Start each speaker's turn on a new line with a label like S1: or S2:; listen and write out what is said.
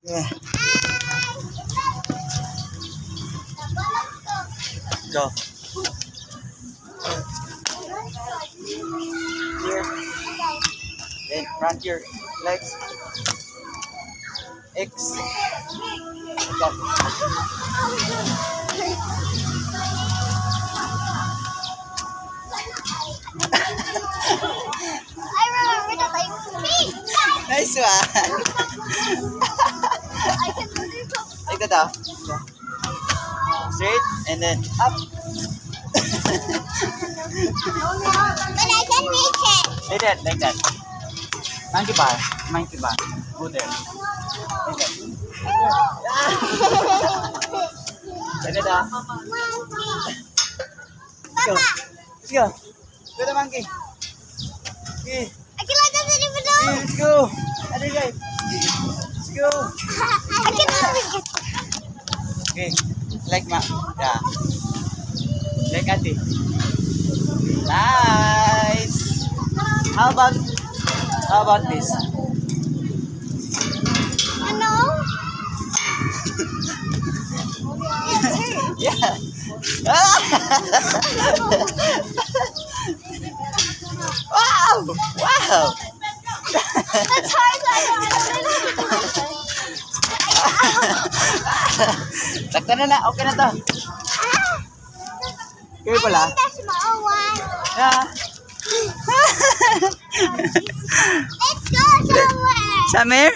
S1: Yeah. Go. Here. Then front your legs. X. Like that.
S2: I remember that
S1: Nice one.
S2: I can do this.
S1: Like that daw. Straight and then up.
S2: But I can reach it.
S1: Like that, like that. Monkey bar. Monkey bar. Go there. Like that. Like that daw. Let's go. Let's go. Go the monkey. Okay.
S2: I can let that even know.
S1: Okay, let's go. Other guy. Let's go.
S2: I can reach it.
S1: Okay. Like ma. Yeah. Like ate. Nice. How about this?
S2: Ano?
S1: Yeah. Wow! Wow!
S2: That's hard.
S1: Takta na na. Okay na to. Okay pala.
S2: The small one.
S1: Yeah.
S2: Let's go somewhere.
S1: Samir?